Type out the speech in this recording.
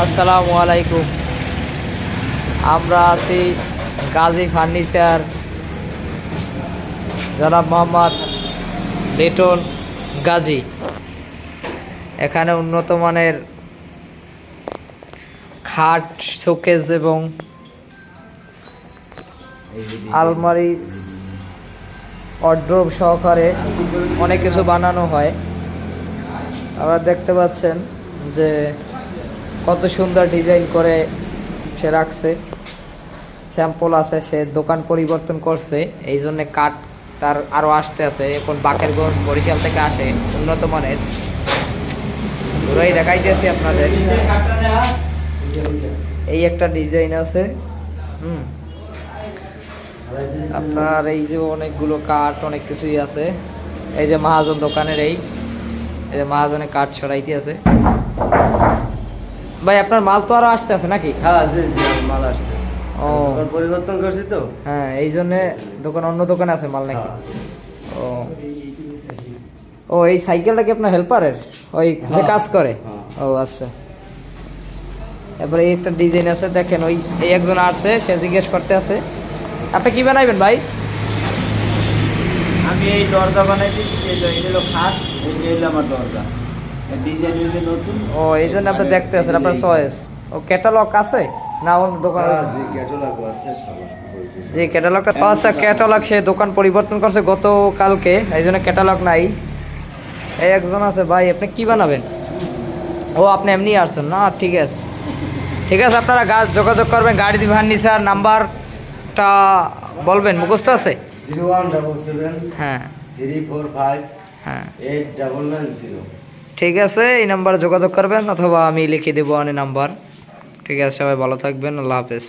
আসসালামু আলাইকুম। আমরা আছি গাজী ফার্নিচার, জনাব মোহাম্মদ লিটন গাজী। এখানে উন্নত মানের খাট, শোকেস এবং আলমারি, ওয়ারড্রোব সহকারে অনেক কিছু বানানো হয়। আপনারা দেখতে পাচ্ছেন যে কত সুন্দর ডিজাইন করে সে রাখছে। স্যাম্পল আছে, সে দোকান পরিবর্তন করছে, এই জন্যে কাঠ তার আরও আসতে আছে। এখন বাকেরগঞ্জ, বরিশাল থেকে আসে উন্নত মানের। পুরোই দেখাইতেছি আপনাদের। এই একটা ডিজাইন আছে। আপনার এই যে অনেকগুলো কাঠ, অনেক কিছুই আছে। এই যে মহাজন দোকানের এই যে মহাজনের কাঠ ছড়াইতে আছে। ভাই আপনার মাল তো আরো আসতে আছে নাকি? হ্যাঁ, জি জি, মাল আসছে। ও, দোকান পরিবর্তন করছি তো। হ্যাঁ, এই জন্য দোকান, অন্য দোকানে আছে মাল নাকি? ও ও, এই সাইকেলটা কি আপনার হেল্পারের, ওই যে কাজ করে? ও আচ্ছা। এবারে এই একটা ডিজাইন আছে, দেখেন ওই এই একজন আসছে, সে জিজ্ঞেস করতে আছে আপনি কি বানাইবেন ভাই? আমি এই দরজা বানাইছি, এটা হলো খাট, এই হলো আমার দরজা। ডিজাইন হইলে নতুন। ও, এই জন্য আপনি দেখতে আছেন, আপনার চয়েস। ও, ক্যাটালগ আছে না ওর দোকানে? জি, ক্যাটালগ আছে, সব আছে। যে ক্যাটালগটা, আচ্ছা ক্যাটালগ সে দোকান পরিবর্তন করছে গতকালকে, এই জন্য ক্যাটালগ নাই। এই একজন আছে, ভাই আপনি কি বানাবেন? ও, আপনি এমনি আসছেন না? ঠিক আছে, ঠিক আছে। আপনারা যোগাযোগ করবেন গাড়ি ফার্নিচার। নাম্বারটা বলবেন, মুখস্থ আছে? 0177 হ্যাঁ 345 হ্যাঁ, 8990। ঠিক আছে। এই নাম্বারে যোগাযোগ করবেন, অথবা আমি লিখে দেবো অনেক নাম্বার। ঠিক আছে, সবাই ভালো থাকবেন। আল্লাহ হাফেজ।